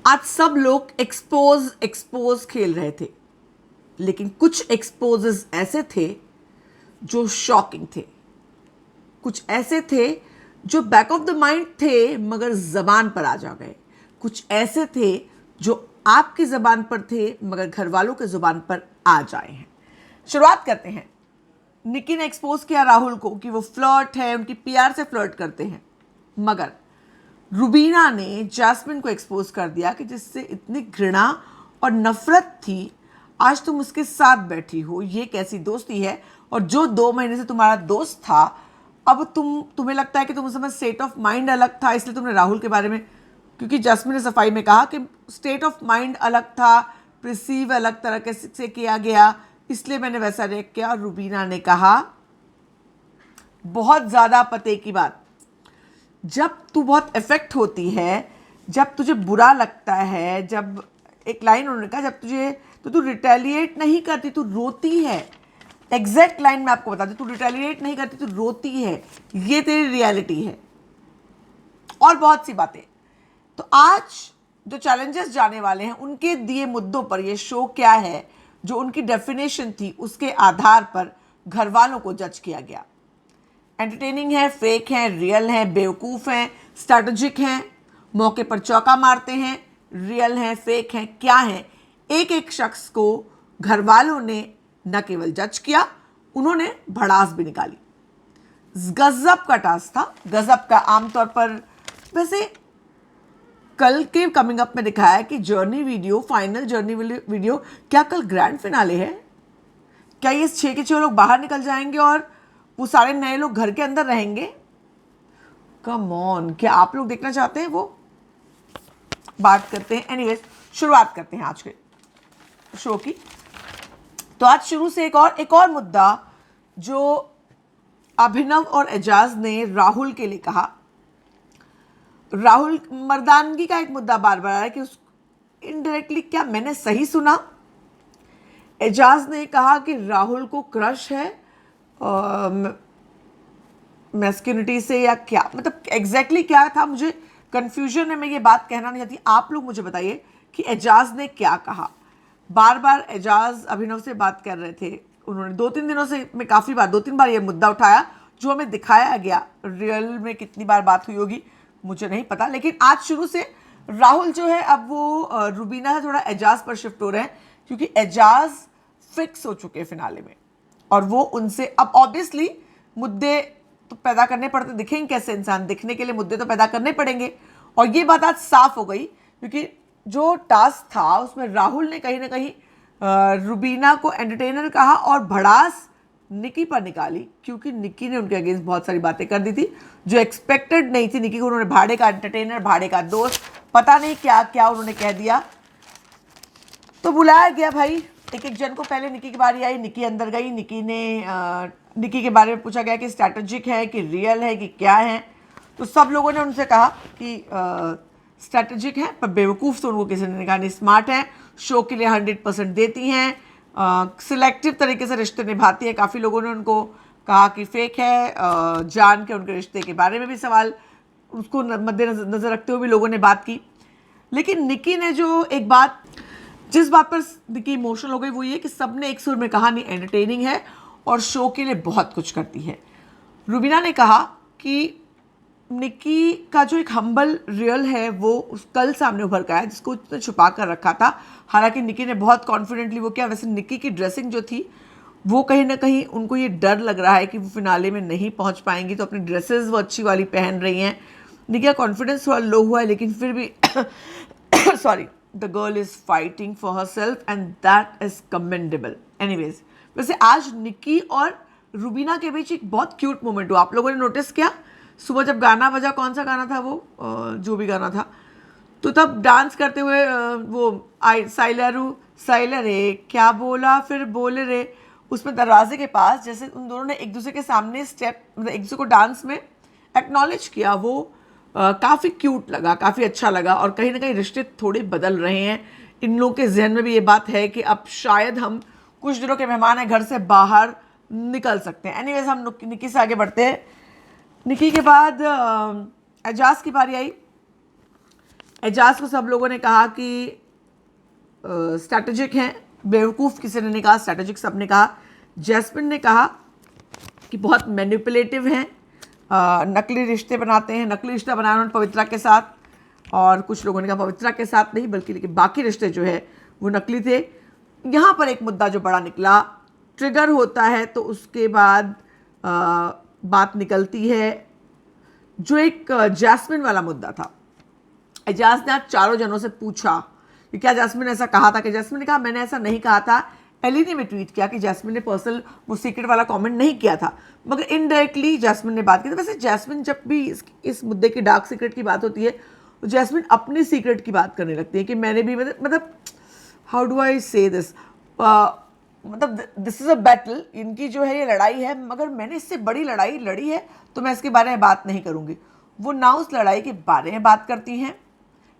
आज सब लोग एक्सपोज खेल रहे थे, लेकिन कुछ एक्सपोजेस ऐसे थे जो शॉकिंग थे, कुछ ऐसे थे जो बैक ऑफ द माइंड थे मगर जबान पर आ जा गए, कुछ ऐसे थे जो आपकी जबान पर थे मगर घर वालों के जुबान पर आ जाए हैं। शुरुआत करते हैं। निकी ने एक्सपोज किया राहुल को कि वो फ्लर्ट है, उनकी पीआर से फ्लर्ट करते हैं, मगर रुबीना ने जैस्मिन को एक्सपोज कर दिया कि जिससे इतनी घृणा और नफरत थी, आज तुम उसके साथ बैठी हो, ये कैसी दोस्ती है। और जो 2 महीने से तुम्हारा दोस्त था, अब तुम्हें लगता है कि तुम उस समय स्टेट ऑफ माइंड अलग था, इसलिए तुमने राहुल के बारे में, क्योंकि जैस्मिन ने सफाई में कहा कि स्टेट ऑफ माइंड अलग था, प्रिसीव अलग तरह से किया गया, इसलिए मैंने वैसा रिएक्ट किया। और रुबीना ने कहा बहुत ज़्यादा पते की बात, जब तू बहुत इफेक्ट होती है, जब तुझे बुरा लगता है, जब एक लाइन उन्होंने कहा जब तुझे, तो तू रिटेलिएट नहीं करती, तू रोती है। एग्जैक्ट लाइन मैं आपको बता दूं, तू रिटेलिएट नहीं करती, तू रोती है, ये तेरी रियलिटी है। और बहुत सी बातें। तो आज जो चैलेंजेस जाने वाले हैं उनके दिए मुद्दों पर ये शो क्या है, जो उनकी डेफिनेशन थी उसके आधार पर घर वालों को जज किया गया। एंटरटेनिंग है, फेक है, रियल है, बेवकूफ़ हैं, स्ट्रैटेजिक हैं, मौके पर चौका मारते हैं, रियल हैं, फेक हैं, क्या हैं। एक एक शख्स को घर वालों ने न केवल जज किया, उन्होंने भड़ास भी निकाली। गजब का टास्क था, गजब का। आमतौर पर वैसे कल के कमिंग अप में दिखाया है कि journey video, final journey video, क्या कल ग्रैंड फिनाले है? क्या ये 6 के 6 लोग बाहर निकल जाएंगे और वो सारे नए लोग घर के अंदर रहेंगे? कम ऑन, क्या आप लोग देखना चाहते हैं? वो बात करते हैं। एनीवेज, शुरुआत करते हैं आज के शो की। तो आज शुरू से एक और मुद्दा जो अभिनव और एजाज ने राहुल के लिए कहा। राहुल मर्दानगी का एक मुद्दा बार बार आ रहा है कि उस इनडायरेक्टली, क्या मैंने सही सुना? एजाज ने कहा कि राहुल को क्रश है मैस्कुलिनिटी से, या क्या मतलब एग्जैक्टली क्या था, मुझे कंफ्यूजन है, मैं ये बात कहना नहीं चाहती। आप लोग मुझे बताइए कि एजाज ने क्या कहा। बार बार एजाज अभिनव से बात कर रहे थे, उन्होंने 2-3 दिनों से, मैं काफ़ी बार 2-3 बार ये मुद्दा उठाया जो हमें दिखाया गया। रियल में कितनी बार बात हुई होगी मुझे नहीं पता, लेकिन आज शुरू से राहुल जो है अब वो रुबीना से थोड़ा एजाज पर शिफ्ट हो रहे हैं, क्योंकि एजाज फिक्स हो चुके हैं फिनाले में, और वो उनसे अब ऑब्वियसली मुद्दे तो पैदा करने पड़ते, दिखेंगे कैसे इंसान, दिखने के लिए मुद्दे तो पैदा करने पड़ेंगे। और ये बात आज साफ हो गई, क्योंकि जो टास्क था उसमें राहुल ने कहीं ना कहीं रुबीना को एंटरटेनर कहा और भड़ास निकी पर निकाली, क्योंकि निकी ने उनके अगेंस्ट बहुत सारी बातें कर दी थी जो एक्सपेक्टेड नहीं थी। निकी को उन्होंने भाड़े का एंटरटेनर, भाड़े का दोस्त, पता नहीं क्या क्या उन्होंने कह दिया। तो बुलाया गया भाई एक एक जन को। पहले निकी की बारी आई, निकी अंदर गई, निकी के बारे में पूछा गया कि स्ट्रैटेजिक है कि रियल है कि क्या है। तो सब लोगों ने उनसे कहा कि स्ट्रैटेजिक है, पर बेवकूफ़ तो उनको किसी ने कहा नहीं, स्मार्ट है, शो के लिए 100% देती हैं, सिलेक्टिव तरीके से रिश्ते निभाती है। काफ़ी लोगों ने उनको कहा कि फेक है, जान के उनके रिश्ते के बारे में भी सवाल, उसको मद्देनजर रखते हुए भी लोगों ने बात की। लेकिन निकी ने जो एक बात, जिस बात पर निकी इमोशनल हो गई, वो ये कि सबने एक सुर में कहा नहीं एंटरटेनिंग है और शो के लिए बहुत कुछ करती है। रुबीना ने कहा कि निकी का जो एक हम्बल रियल है वो कल सामने उभर का है, जिसको उसने छुपा कर रखा था। हालांकि निकी ने बहुत कॉन्फिडेंटली वो किया। वैसे निकी की ड्रेसिंग जो थी वो कहीं ना कहीं उनको ये डर लग रहा है कि वो फिनाले में नहीं पहुंच पाएंगी, तो अपनी ड्रेसेस वो अच्छी वाली पहन रही हैं। निकी का कॉन्फिडेंस थोड़ा लो हुआ है, लेकिन फिर भी sorry, the girl is fighting for her self and that is commendable. Anyways, वैसे आज निकी और रुबीना के बीच एक बहुत क्यूट मोमेंट हुआ। आप लोगों ने नोटिस किया? सुबह जब गाना बजा, कौन सा गाना था वो, जो भी गाना था, तो तब डांस करते हुए वो आई साइलर रे क्या बोला फिर बोले रे, उसमें दरवाजे के पास जैसे उन दोनों ने एक दूसरे के सामने स्टेप, मतलब एक दूसरे को डांस में एक्नॉलेज किया, वो काफ़ी क्यूट लगा, काफ़ी अच्छा लगा। और कहीं ना कहीं रिश्ते थोड़े बदल रहे हैं। इन लोगों के जहन में भी ये बात है कि अब शायद हम कुछ दिनों के मेहमान हैं, घर से बाहर निकल सकते हैं। एनीवेज, हम निकी से आगे बढ़ते हैं। निकी के बाद एजाज की बारी आई। एजाज को सब लोगों ने कहा कि स्ट्रैटेजिक हैं, बेवकूफ़ किसी ने नहीं कहा, स्ट्रैटेजिक सबने कहा। जैस्मिन ने कहा कि बहुत मैनिपुलेटिव हैं, नकली रिश्ते बनाते हैं, नकली रिश्ता बनाया उन्होंने पवित्रा के साथ, और कुछ लोगों ने कहा पवित्रा के साथ नहीं बल्कि लेकिन बाकी रिश्ते जो है वो नकली थे। यहाँ पर एक मुद्दा जो बड़ा निकला, ट्रिगर होता है तो उसके बाद बात निकलती है, जो एक जैस्मिन वाला मुद्दा था। एजाज ने आज चारों जनों से पूछा कि क्या जैस्मिन ने ऐसा कहा था, कि जैस्मिन ने कहा मैंने ऐसा नहीं कहा था। एली ने भी ट्वीट किया कि जैस्मिन ने पर्सनल वो सीक्रेट वाला कमेंट नहीं किया था, मगर इनडायरेक्टली जैस्मिन ने बात की थी। वैसे जैस्मिन जब भी इस मुद्दे की डार्क सीक्रेट की बात होती है तो जैस्मिन अपनी सीक्रेट की बात करने लगती है कि मैंने भी मतलब हाउ डू आई से दिस, मतलब दिस इज़ अ बैटल, इनकी जो है ये लड़ाई है, मगर मैंने इससे बड़ी लड़ाई लड़ी है तो मैं इसके बारे में बात नहीं करूँगी। वो ना उस लड़ाई के बारे में बात करती हैं,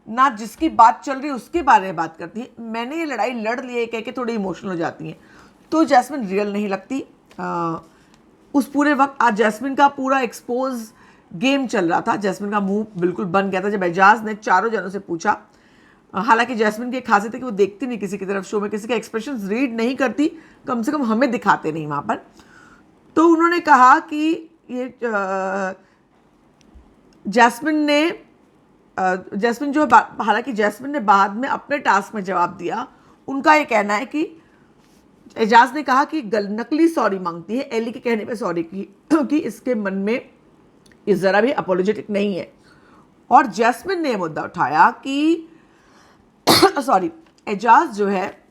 ना जिसकी बात चल रही है उसके बारे में बात करती है। मैंने ये लड़ाई लड़ ली है कह के थोड़ी इमोशनल हो जाती हैं, तो जैस्मिन रियल नहीं लगती। उस पूरे वक्त आज जैस्मिन का पूरा एक्सपोज गेम चल रहा था, जैस्मिन का मुंह बिल्कुल बन गया था जब एजाज ने चारों जनों से पूछा। हालांकि जैस्मिन की एक खासियत है कि वो देखती नहीं किसी की तरफ, शो में किसी के एक्सप्रेशंस रीड नहीं करती, कम से कम हमें दिखाते नहीं वहाँ पर। तो उन्होंने कहा कि ये जैस्मिन जो हालांकि जैस्मिन ने बाद में अपने टास्क में जवाब दिया, उनका ये कहना है कि एजाज ने कहा कि नकली सॉरी मांगती है एली के कहने पे सॉरी की, क्योंकि इसके मन में ये ज़रा भी अपोलोजेटिक नहीं है। और जैस्मिन ने मुद्दा उठाया कि सॉरी एजाज जो है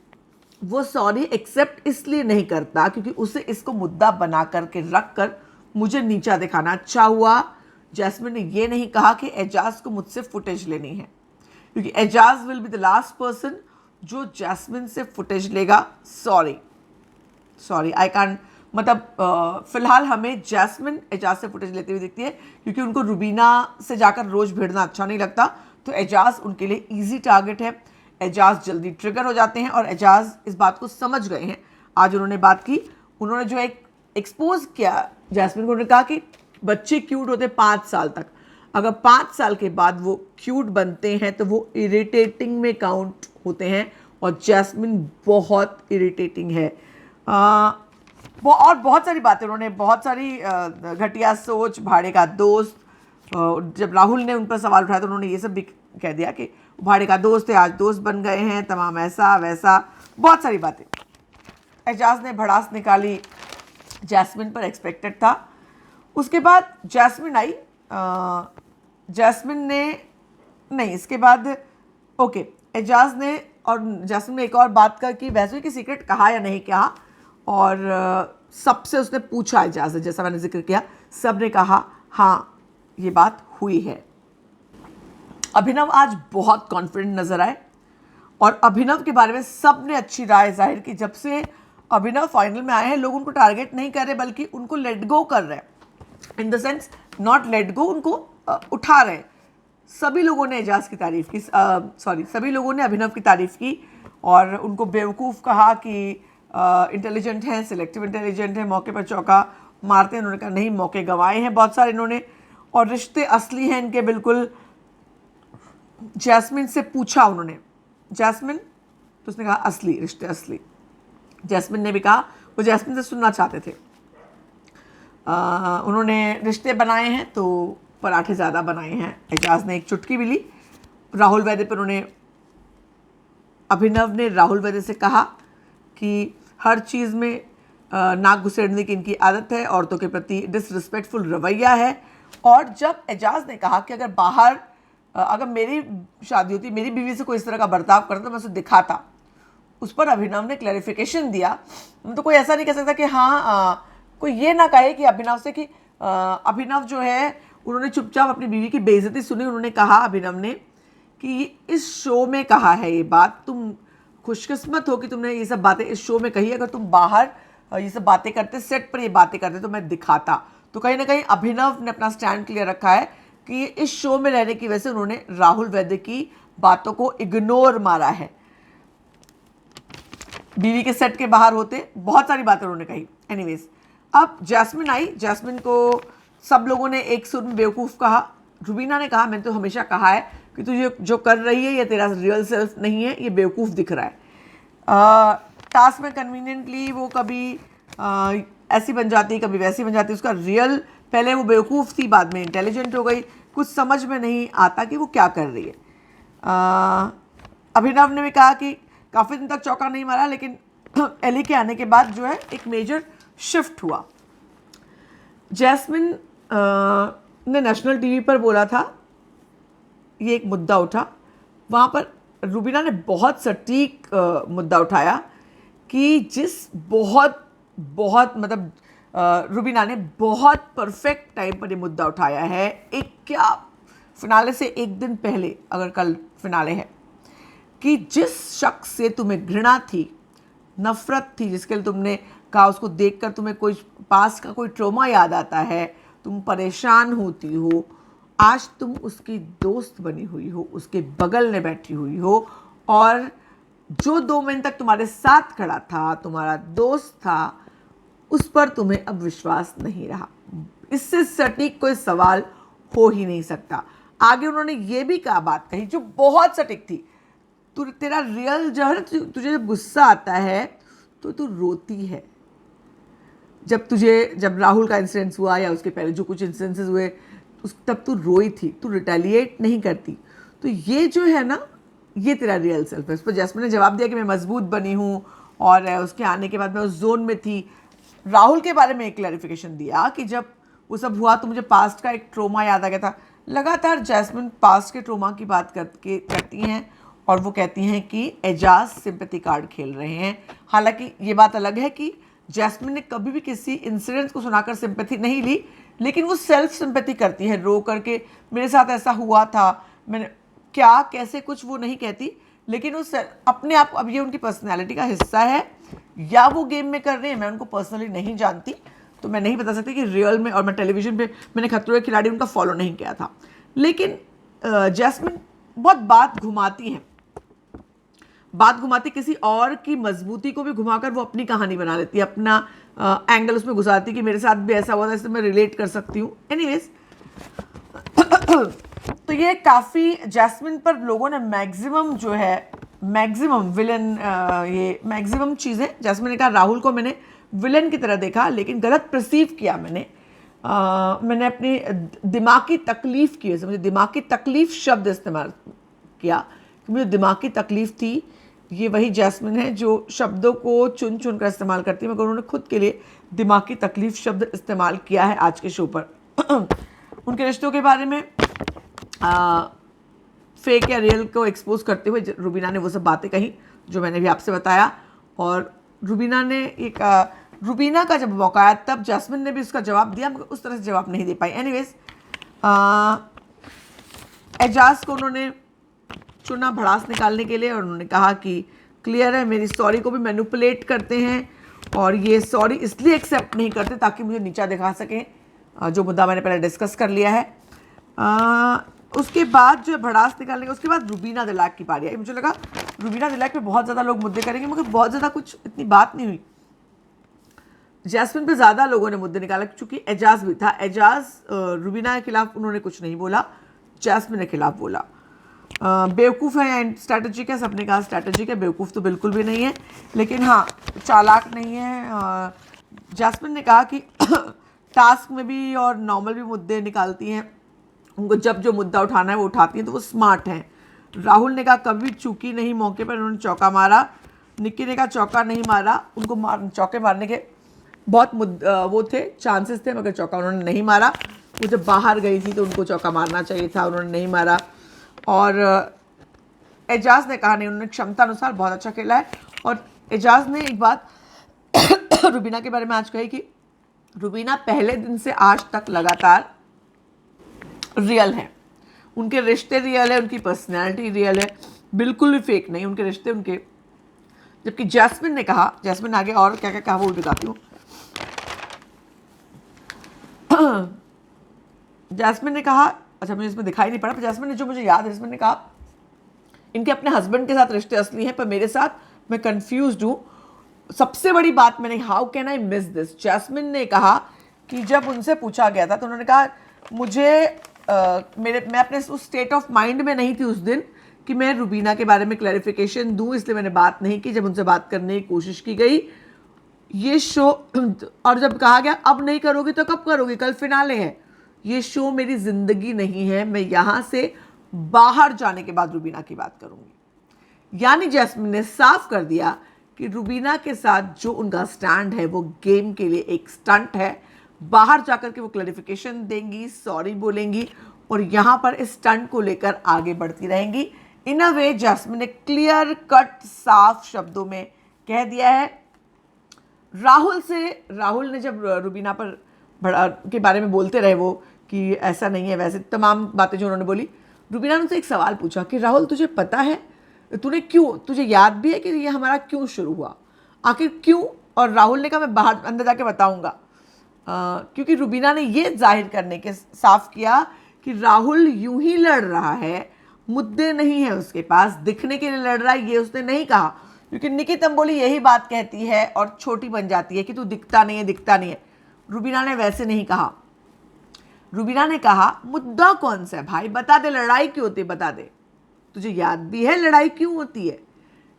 वो सॉरी एक्सेप्ट इसलिए नहीं करता क्योंकि उसे इसको मुद्दा बना करके रख कर मुझे नीचा दिखाना अच्छा हुआ। जैस्मिन ने ये नहीं कहा कि एजाज को मुझसे फुटेज लेनी है, क्योंकि Ejaz will be the last person जो जैस्मिन से फुटेज लेगा। सॉरी आई कांट, मतलब फिलहाल हमें जैस्मिन एजाज से फुटेज लेती हुई दिखती है, क्योंकि उनको रुबीना से जाकर रोज भिड़ना अच्छा नहीं लगता, तो एजाज उनके लिए ईजी टारगेट है। एजाज जल्दी ट्रिगर हो जाते हैं और एजाज इस बात को समझ गए हैं। आज उन्होंने बात की, उन्होंने जो एक एक्सपोज किया जैस्मिन को, उन्होंने कहा कि बच्चे क्यूट होते 5 साल तक, अगर 5 साल के बाद वो क्यूट बनते हैं तो वो इरिटेटिंग में काउंट होते हैं, और जैस्मिन बहुत इरिटेटिंग है। और बहुत सारी बातें उन्होंने, बहुत सारी घटिया सोच, भाड़े का दोस्त, जब राहुल ने उन पर सवाल उठाया तो उन्होंने ये सब भी कह दिया कि भाड़े का दोस्त है, आज दोस्त बन गए हैं, तमाम ऐसा वैसा, बहुत सारी बातें। एजाज ने भड़ास निकाली जैस्मिन पर, एक्सपेक्टेड था। उसके बाद जैस्मिन आई, जैस्मिन ने नहीं, इसके बाद ओके एजाज ने और जैस्मिन ने एक और बात कर कि वैसे की सीक्रेट कहा या नहीं कहा, और सबसे उसने पूछा एजाज से, जैसा मैंने जिक्र किया, सब ने कहा हाँ ये बात हुई है। अभिनव आज बहुत कॉन्फिडेंट नजर आए, और अभिनव के बारे में सब ने अच्छी राय जाहिर की। जब से अभिनव फाइनल में आए हैं लोग उनको टारगेट नहीं कर रहे बल्कि उनको लेट गो कर रहे हैं, in the sense not let go, उनको उठा रहे हैं। सभी लोगों ने एजाज की तारीफ की, सभी लोगों ने अभिनव की तारीफ की और उनको बेवकूफ़ कहा कि इंटेलिजेंट हैं, सिलेक्टिव इंटेलिजेंट हैं, मौके पर चौका मारते हैं। उन्होंने कहा नहीं, मौके गंवाए हैं बहुत सारे इन्होंने, और रिश्ते असली हैं इनके बिल्कुल। जैस्मिन से पूछा उन्होंने, जैस्मिन, तो उसने कहा असली रिश्ते असली। जैस्मिन ने भी कहा वो जैस्मिन से सुनना चाहते थे। उन्होंने रिश्ते बनाए हैं तो पराठे ज़्यादा बनाए हैं। एजाज ने एक चुटकी भी ली। राहुल वैद्य पर उन्होंने, अभिनव ने राहुल वैद्य से कहा कि हर चीज़ में नाक घुसेड़ने की इनकी आदत है, औरतों के प्रति डिसरिस्पेक्टफुल रवैया है। और जब एजाज ने कहा कि अगर बाहर अगर मेरी शादी होती, मेरी बीवी से कोई इस तरह का बर्ताव करता तो मैं उसे दिखाता, उस पर अभिनव ने क्लैरिफिकेशन दिया। तो कोई ऐसा नहीं कह सकता कि हाँ कोई ये ना कहे कि अभिनव से कि अभिनव जो है उन्होंने चुपचाप अपनी बीवी की बेइज्जती सुनी। उन्होंने कहा अभिनव ने कि इस शो में कहा है ये बात, तुम खुशकिस्मत हो कि तुमने ये सब बातें इस शो में कही। अगर तुम बाहर ये सब बातें करते, सेट पर ये बातें करते तो मैं दिखाता। तो कहीं ना कहीं अभिनव ने अपना स्टैंड क्लियर रखा है कि इस शो में रहने की वजह से उन्होंने राहुल वैद्य की बातों को इग्नोर मारा है। बीवी के सेट के बाहर होते बहुत सारी बातें उन्होंने कही। एनीवेज, अब जैस्मिन आई। जैस्मिन को सब लोगों ने एक सुर में बेवकूफ़ कहा। रुबीना ने कहा मैंने तो हमेशा कहा है कि तुझे जो कर रही है ये तेरा रियल सेल्फ नहीं है, ये बेवकूफ़ दिख रहा है। टास्क में कन्वीनियंटली वो कभी ऐसी बन जाती है, कभी वैसी बन जाती है। उसका रियल, पहले वो बेवकूफ़ थी, बाद में इंटेलिजेंट हो गई, कुछ समझ में नहीं आता कि वो क्या कर रही है। अभिनव ने भी कहा कि काफ़ी दिन तक चौका नहीं मारा, लेकिन एली के आने के बाद जो है एक मेजर शिफ्ट हुआ। जैस्मिन ने नेशनल टीवी पर बोला था, ये एक मुद्दा उठा, वहाँ पर रूबीना ने बहुत सटीक मुद्दा उठाया कि जिस बहुत मतलब रूबीना ने बहुत परफेक्ट टाइम पर ये मुद्दा उठाया है, एक क्या फिनाले से एक दिन पहले, अगर कल फिनाले है, कि जिस शख्स से तुम्हें घृणा थी, नफरत थी, जिसके लिए तुमने कहा उसको देखकर तुम्हें कोई पास का कोई ट्रॉमा याद आता है, तुम परेशान होती हो, आज तुम उसकी दोस्त बनी हुई हो, उसके बगल में बैठी हुई हो, और जो 2 महीने तक तुम्हारे साथ खड़ा था, तुम्हारा दोस्त था, उस पर तुम्हें अब विश्वास नहीं रहा। इससे सटीक कोई सवाल हो ही नहीं सकता। आगे उन्होंने ये भी कहा, बात कही जो बहुत सटीक थी, तेरा रियल जो है, तुझे जब गुस्सा आता है तो तू रोती है। जब राहुल का इंसिडेंस हुआ या उसके पहले जो कुछ इंसिडेंसेस हुए, तब तू रोई थी, तू रिटेलिएट नहीं करती। तो ये जो है ना, ये तेरा रियल सेल्फ है। उस पर जैस्मिन ने जवाब दिया कि मैं मजबूत बनी हूँ, और उसके आने के बाद मैं उस जोन में थी। राहुल के बारे में एक क्लैरिफिकेशन दिया कि जब वो सब हुआ तो मुझे पास्ट का एक ट्रोमा याद आ गया था। लगातार जैस्मिन पास्ट के ट्रोमा की बात करती हैं, और वो कहती हैं कि एजाज सिंपैथी कार्ड खेल रहे हैं। हालांकि ये बात अलग है कि जैस्मिन ने कभी भी किसी इंसिडेंट को सुनाकर सिंपैथी नहीं ली, लेकिन वो सेल्फ सिंपैथी करती है, रो करके मेरे साथ ऐसा हुआ था, मैंने क्या कैसे कुछ वो नहीं कहती, लेकिन वो अपने आप, अब ये उनकी पर्सनैलिटी का हिस्सा है या वो गेम में कर रहे हैं, मैं उनको पर्सनली नहीं जानती, तो मैं नहीं बता सकती कि रियल में। और मैं टेलीविजन पे, मैंने खतरों के खिलाड़ी उनका फॉलो नहीं किया था, लेकिन जैस्मिन बहुत बात घुमाती हैं, बात घुमाती, किसी और की मजबूती को भी घुमाकर वो अपनी कहानी बना लेती है, अपना एंगल उसमें घुसाती कि मेरे साथ भी ऐसा हुआ था, इससे मैं रिलेट कर सकती हूँ। एनीवेज, तो ये काफ़ी जैस्मिन पर लोगों ने मैक्सिमम विलन, ये मैक्सिमम चीज़ें, जैस्मिन ने कहा राहुल को मैंने विलन की तरह देखा, लेकिन गलत परसीव किया मैंने अपनी दिमागी तकलीफ़ की वजह से, मुझे दिमागी तकलीफ़ शब्द इस्तेमाल किया, मुझे दिमागी तकलीफ़ थी। ये वही जैस्मिन है जो शब्दों को चुन चुन कर इस्तेमाल करती है, मगर उन्होंने खुद के लिए दिमागी तकलीफ़ शब्द इस्तेमाल किया है आज के शो पर। उनके रिश्तों के बारे में फेक या रियल को एक्सपोज करते हुए रूबीना ने वो सब बातें कही जो मैंने भी आपसे बताया, और रूबीना का जब मौका आया तब जैस्मिन ने भी उसका जवाब दिया, मगर उस तरह से जवाब नहीं दे पाई। एनीवेज, एजाज को उन्होंने चुना भड़ास निकालने के लिए, और उन्होंने कहा कि क्लियर है, मेरी सॉरी को भी मैनिपुलेट करते हैं, और ये सॉरी इसलिए एक्सेप्ट नहीं करते ताकि मुझे नीचा दिखा सकें, जो मुद्दा मैंने पहले डिस्कस कर लिया है। उसके बाद जो भड़ास निकालने का, उसके बाद रूबीना दिलाक की पारी आई। मुझे लगा रूबीना दिलाक पे बहुत ज़्यादा लोग मुद्दे करेंगे, मगर बहुत ज़्यादा कुछ इतनी बात नहीं हुई। जैस्मिन पे ज़्यादा लोगों ने मुद्दे निकाला, क्योंकि एजाज भी था। एजाज रूबीना के खिलाफ उन्होंने कुछ नहीं बोला, जैस्मिन के खिलाफ बोला। बेवकूफ़ है या स्ट्रैटेजिक है, सबने कहा स्ट्रैटेजिक है, बेवकूफ़ तो बिल्कुल भी नहीं है, लेकिन हाँ चालाक नहीं है। जैस्मिन ने कहा कि टास्क में भी और नॉर्मल भी मुद्दे निकालती हैं, उनको जब जो मुद्दा उठाना है वो उठाती हैं, तो वो स्मार्ट हैं। राहुल ने कहा कभी चूकी नहीं, मौके पर उन्होंने चौका मारा। निक्की ने कहा चौका नहीं मारा, उनको चौके मारने के बहुत वो थे, चांसेस थे, मगर चौका उन्होंने नहीं मारा। वो जब बाहर गई थी तो उनको चौका मारना चाहिए था, उन्होंने नहीं मारा। और एजाज ने कहा नहीं, उन्होंने क्षमता अनुसार बहुत अच्छा खेला है। और एजाज ने एक बात रूबीना के बारे में आज कही कि रूबीना पहले दिन से आज तक लगातार रियल है, उनके रिश्ते रियल है, उनकी पर्सनैलिटी रियल है, बिल्कुल भी फेक नहीं उनके रिश्ते उनके। जबकि जैस्मिन ने कहा, जैस्मिन आगे और क्या क्या कहा वो बताती हूँ। जैस्मिन ने कहा, अच्छा मुझे इसमें दिखाई नहीं पड़ा, पर जैस्मिन ने, जो मुझे याद है, जैस्मिन ने कहा इनके अपने हस्बैंड के साथ रिश्ते असली हैं, पर मेरे साथ मैं कंफ्यूज्ड हूँ। सबसे बड़ी बात मैंने, how can I miss this, Jasmine ने कहा कि जब उनसे पूछा गया था तो उन्होंने कहा मुझे मैं अपने उस स्टेट ऑफ माइंड में नहीं थी उस दिन कि मैं रुबीना के बारे में क्लैरिफिकेशन दूं, इसलिए मैंने बात नहीं की। जब उनसे बात करने की कोशिश की गई ये शो, और जब कहा गया अब नहीं करोगी तो कब करोगी, कल फिनाले है, ये शो मेरी जिंदगी नहीं है, मैं यहां से बाहर जाने के बाद रुबीना की बात करूंगी। यानी जैस्मिन ने साफ कर दिया कि रुबीना के साथ जो उनका स्टैंड है वो गेम के लिए एक स्टंट है। बाहर जाकर के वो क्लैरिफिकेशन देंगी, सॉरी बोलेंगी और यहां पर इस स्टंट को लेकर आगे बढ़ती रहेंगी। इन अ वे जैस्मिन ने क्लियर कट साफ शब्दों में कह दिया है राहुल ने जब रुबीना पर के बारे में बोलते रहे वो कि ऐसा नहीं है वैसे तमाम बातें जो उन्होंने बोली, रुबीना ने उनसे एक सवाल पूछा कि राहुल तुझे पता है तुझे याद भी है कि ये हमारा क्यों शुरू हुआ, आखिर क्यों? और राहुल ने कहा मैं बाहर अंदर जाके बताऊंगा। क्योंकि रुबीना ने ये जाहिर करने के साफ किया कि राहुल यूं ही लड़ रहा है, मुद्दे नहीं है उसके पास, दिखने के लिए लड़ रहा है, ये उसने नहीं कहा। क्योंकि निकी तंबोली यही बात कहती है और छोटी बन जाती है कि तू दिखता नहीं है। रुबीना ने वैसे नहीं कहा। रुबीना ने कहा मुद्दा कौन सा है भाई, बता दे, लड़ाई क्यों होती है, बता दे, तुझे याद भी है लड़ाई क्यों होती है।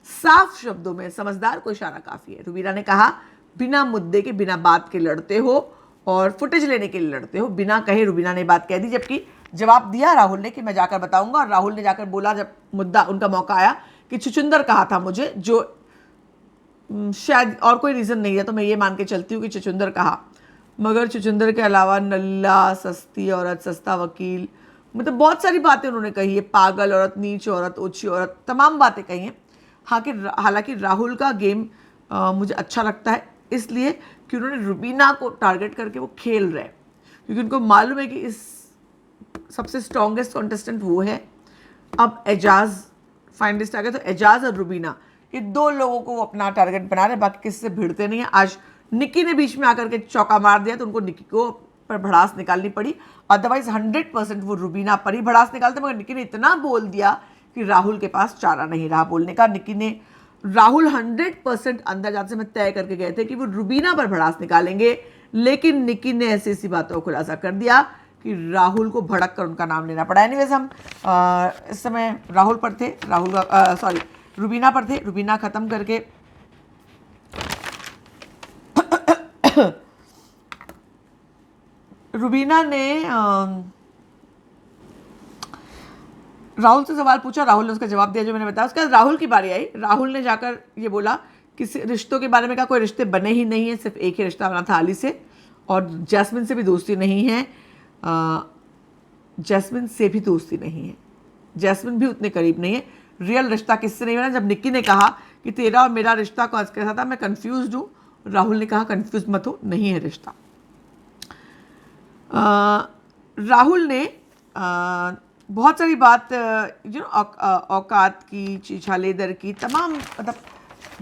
साफ शब्दों में समझदार को इशारा काफी है। रुबीना ने कहा बिना मुद्दे के बिना बात के लड़ते हो और फुटेज लेने के लिए लड़ते हो, बिना कहे रुबीना ने बात कह दी। जबकि जवाब दिया राहुल ने कि मैं जाकर बताऊंगा, और राहुल ने जाकर बोला जब मुद्दा उनका मौका आया कि छुचुंदर कहा था मुझे, जो शायद और कोई रीज़न नहीं है तो मैं ये मान के चलती हूँ कि छुचुंदर कहा, मगर छुचुंदर के अलावा नल्ला, सस्ती औरत, सस्ता वकील, मतलब बहुत सारी बातें उन्होंने कही है, पागल औरत, नीच औरत, ओछी औरत, तमाम बातें कही हैं। हालांकि राहुल का गेम मुझे अच्छा लगता है इसलिए कि उन्होंने रुबीना को टारगेट करके वो खेल रहे हैं, क्योंकि उनको मालूम है कि इस सबसे स्ट्रॉन्गेस्ट कॉन्टेस्टेंट वो है। अब एजाज फाइनलिस्ट आ गए तो एजाज और रुबीना ये दो लोगों को वो अपना टारगेट बना रहे, बाकी किसी से भिड़ते नहीं है। आज निक्की ने बीच में आकर के चौका मार दिया तो उनको निक्की को पर भड़ास निकालनी पड़ी, अदरवाइज 100% वो रुबीना पर ही भड़ास निकालते, मगर निक्की ने इतना बोल दिया कि राहुल के पास चारा नहीं रहा बोलने का। निक्की ने राहुल 100% अंदर जाते समय तय करके गए थे कि वो रुबीना पर भड़ास निकालेंगे, लेकिन निक्की ने ऐसी ऐसी बातों को खुलासा कर दिया कि राहुल को भड़क कर उनका नाम लेना पड़ा। एनीवेज हम इस समय राहुल पर थे, रुबीना पर थे। रुबीना खत्म करके रुबीना ने राहुल से सवाल पूछा, राहुल ने उसका जवाब दिया जो मैंने बताया। उसके बाद राहुल की बारी आई। राहुल ने जाकर ये बोला कि रिश्तों के बारे में कहा कोई रिश्ते बने ही नहीं है, सिर्फ एक ही रिश्ता बना था अली से, और जैस्मिन से भी दोस्ती नहीं है। जैस्मिन से भी दोस्ती नहीं है, जैस्मिन भी उतने करीब नहीं है। रियल रिश्ता किससे नहीं बना? जब निक्की ने कहा कि तेरा और मेरा रिश्ता कैसा था, मैं कंफ्यूज हूँ, राहुल ने कहा कंफ्यूज मत हो, नहीं है रिश्ता। राहुल ने बहुत सारी बात जो औकात की, चीछालेदर की, तमाम मतलब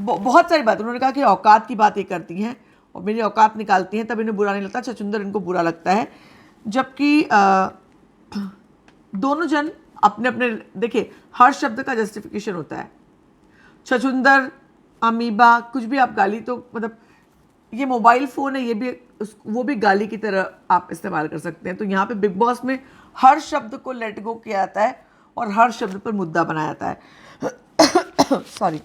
बहुत सारी बात उन्होंने कहा कि औकात की बात ये करती हैं और मेरी औकात निकालती हैं, तब इन्हें बुरा नहीं लगता। छछुंदर इनको बुरा लगता है, जबकि दोनों जन अपने अपने, देखिए हर शब्द का जस्टिफिकेशन होता है। छछुंदर, अमीबा, कुछ भी आप गाली, तो मतलब ये मोबाइल फ़ोन है, ये भी वो भी गाली की तरह आप इस्तेमाल कर सकते हैं। तो यहाँ पे बिग बॉस में हर शब्द को लेट गो किया जाता है और हर शब्द पर मुद्दा बनाया जाता है। सॉरी।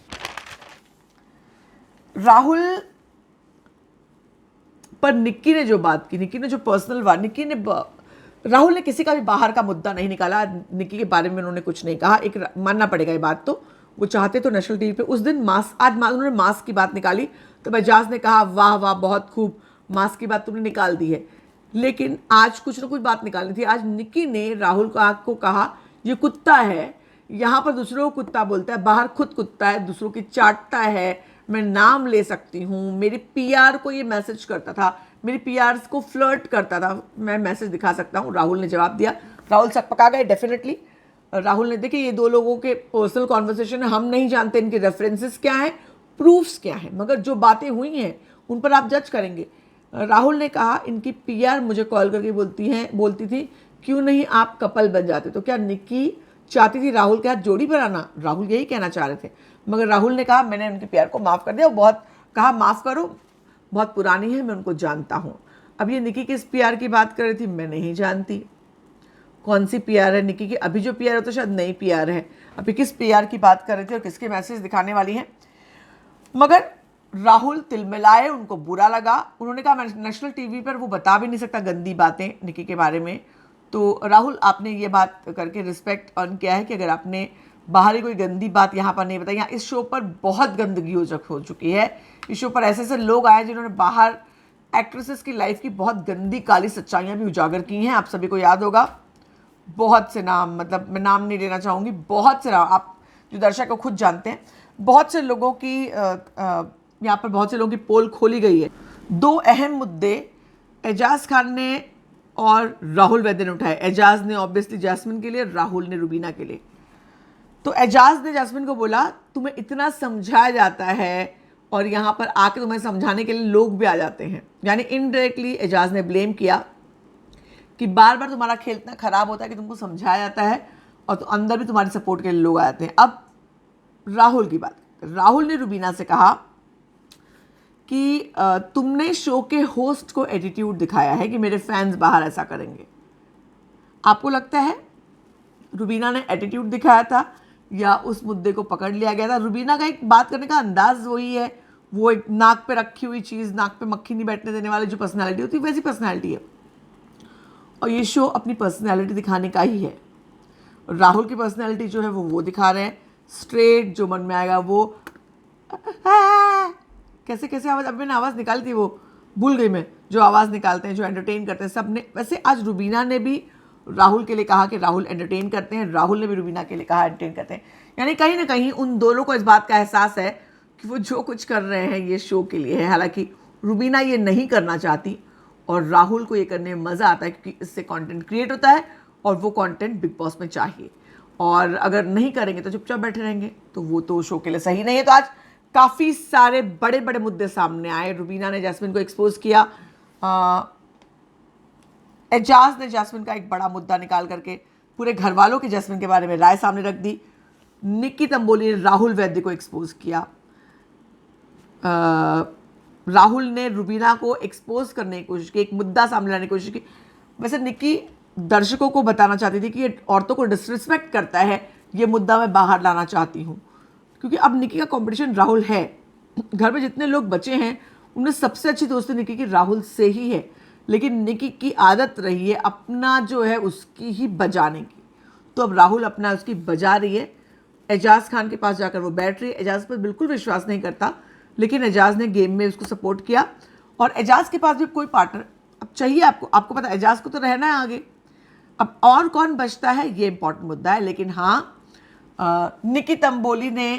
राहुल पर निक्की ने जो बात की, निक्की ने जो पर्सनल बात, राहुल ने किसी का भी बाहर का मुद्दा नहीं निकाला, निक्की के बारे में उन्होंने कुछ नहीं कहा। एक मानना पड़ेगा ये बात, तो वो चाहते तो नेशनल टीवी पे उस दिन उन्होंने मास्क की बात निकाली तो एजाज ने कहा वाह वाह बहुत खूब, मास्क की बात तुमने निकाल दी है, लेकिन आज कुछ ना कुछ बात निकालनी थी। आज निक्की ने राहुल को कहा ये कुत्ता है, यहाँ पर दूसरों को कुत्ता बोलता है, बाहर खुद कुत्ता है, दूसरों की चाटता है, मैं नाम ले सकती हूँ, मेरी पीआर को ये मैसेज करता था, मेरी पीआर को फ्लर्ट करता था, मैं मैसेज दिखा सकता हूँ। राहुल ने जवाब दिया। राहुल सकपका गए डेफिनेटली। राहुल ने देखिए ये दो लोगों के पर्सनल कॉन्वर्सेशन है, हम नहीं जानते इनके रेफरेंसेस क्या हैं, प्रूफ्स क्या हैं, मगर जो बातें हुई हैं उन पर आप जज करेंगे। राहुल ने कहा इनकी पीआर मुझे कॉल करके बोलती थी क्यों नहीं आप कपल बन जाते, तो क्या निक्की चाहती थी राहुल के हाथ जोड़ी बनाना? राहुल यही कहना चाह रहे थे, मगर राहुल ने कहा मैंने उनकी पीआर को माफ़ कर दिया। वो बहुत कहा माफ़ करो, बहुत पुरानी है, मैं उनको जानता हूँ। अब ये निक्की किस पीआर की बात कर रही थी मैं नहीं जानती, कौन सी पीआर है निकी की, अभी जो पीआर है तो शायद नई पीआर है, अभी किस पीआर की बात कर रहे थे और किसके मैसेज दिखाने वाली हैं। मगर राहुल तिलमिलाए, उनको बुरा लगा, उन्होंने कहा मैं नेशनल टीवी पर वो बता भी नहीं सकता गंदी बातें निकी के बारे में। तो राहुल आपने ये बात करके रिस्पेक्ट अर्न किया है कि अगर आपने बाहरी कोई गंदी बात यहाँ पर नहीं बताई। यहाँ इस शो पर बहुत गंदगी हो चुकी है, इस शो पर ऐसे ऐसे लोग आए जिन्होंने बाहर एक्ट्रेसेस की लाइफ की बहुत गंदी काली सच्चाइयाँ भी उजागर की हैं। आप सभी को याद होगा, बहुत से नाम, मतलब मैं नाम नहीं लेना चाहूँगी, बहुत से नाम आप जो दर्शक को खुद जानते हैं, बहुत से लोगों की यहाँ पर बहुत से लोगों की पोल खोली गई है। दो अहम मुद्दे एजाज खान ने और राहुल वैद्य ने उठाए। एजाज ने ऑब्वियसली जैस्मिन के लिए, राहुल ने रुबीना के लिए। तो एजाज ने जैस्मिन को बोला तुम्हें इतना समझाया जाता है और यहाँ पर आके तुम्हें समझाने के लिए लोग भी आ जाते हैं, यानी इनडायरेक्टली एजाज ने ब्लेम किया कि बार बार तुम्हारा खेल इतना खराब होता है कि तुमको समझाया जाता है और तो अंदर भी तुम्हारी सपोर्ट के लिए लोग आ जाते हैं। अब राहुल की बात, राहुल ने रुबीना से कहा कि तुमने शो के होस्ट को एटीट्यूड दिखाया है कि मेरे फैंस बाहर ऐसा करेंगे। आपको लगता है रुबीना ने एटीट्यूड दिखाया था या उस मुद्दे को पकड़ लिया गया था? रुबीना का एक बात करने का अंदाज वही है, वो एक नाक पे रखी हुई चीज़, नाक पे मक्खी नहीं बैठने देने वाली जो पर्सनैलिटी होती है वैसी पर्सनैलिटी है, और ये शो अपनी पर्सनैलिटी दिखाने का ही है। राहुल की पर्सनैलिटी जो है वो दिखा रहे हैं, स्ट्रेट जो मन में आएगा वो कैसे कैसे आवाज़, अब मैंने आवाज़ निकाली थी वो भूल गई मैं, जो आवाज़ निकालते हैं, जो एंटरटेन करते हैं सब ने। वैसे आज रुबीना ने भी राहुल के लिए कहा कि राहुल एंटरटेन करते हैं, राहुल ने भी रुबीना के लिए कहा एंटरटेन करते हैं, यानी कहीं ना कहीं उन दोनों को इस बात का एहसास है कि वो जो कुछ कर रहे हैं ये शो के लिए है। हालांकि रुबीना ये नहीं करना चाहती और राहुल को ये करने में मज़ा आता है क्योंकि इससे कंटेंट क्रिएट होता है और वो कंटेंट बिग बॉस में चाहिए, और अगर नहीं करेंगे तो चुपचाप बैठे रहेंगे तो वो तो शो के लिए सही नहीं है। तो आज काफ़ी सारे बड़े बड़े मुद्दे सामने आए। रुबीना ने जैस्मिन को एक्सपोज किया, एजाज ने जैस्मिन का एक बड़ा मुद्दा निकाल करके पूरे घर वालों के जैस्मिन के बारे में राय सामने रख दी। निक्की तंबोली ने राहुल वैद्य को एक्सपोज किया, राहुल ने रुबीना को एक्सपोज करने की कोशिश की, एक मुद्दा सामने लाने की कोशिश की। वैसे निक्की दर्शकों को बताना चाहती थी कि ये औरतों को डिसरिस्पेक्ट करता है, ये मुद्दा मैं बाहर लाना चाहती हूँ, क्योंकि अब निक्की का कंपटीशन राहुल है। घर में जितने लोग बचे हैं उनमें सबसे अच्छी दोस्ती निक्की की राहुल से ही है, लेकिन निक्की की आदत रही है अपना जो है उसकी ही बजाने की। तो अब राहुल अपना उसकी बजा रही है, एजाज खान के पास जाकर वो बैठ रही है। एजाज पर बिल्कुल विश्वास नहीं करता, लेकिन एजाज ने गेम में उसको सपोर्ट किया और एजाज के पास भी कोई पार्टनर अब चाहिए। आपको पता है एजाज को तो रहना है आगे, अब और कौन बचता है ये इंपॉर्टेंट मुद्दा है। लेकिन हाँ, निक्की तंबोली ने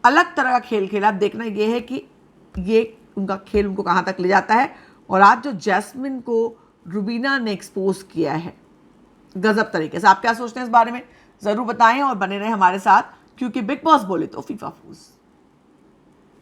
अलग तरह का खेल खेला। अब देखना ये है कि ये उनका खेल उनको कहाँ तक ले जाता है। और आज जो जैस्मिन को रुबीना ने एक्सपोज किया है गजब तरीके से, आप क्या सोचते हैं इस बारे में ज़रूर बताएं और बने रहें हमारे साथ, क्योंकि बिग बॉस बोले तो फीफा फूस।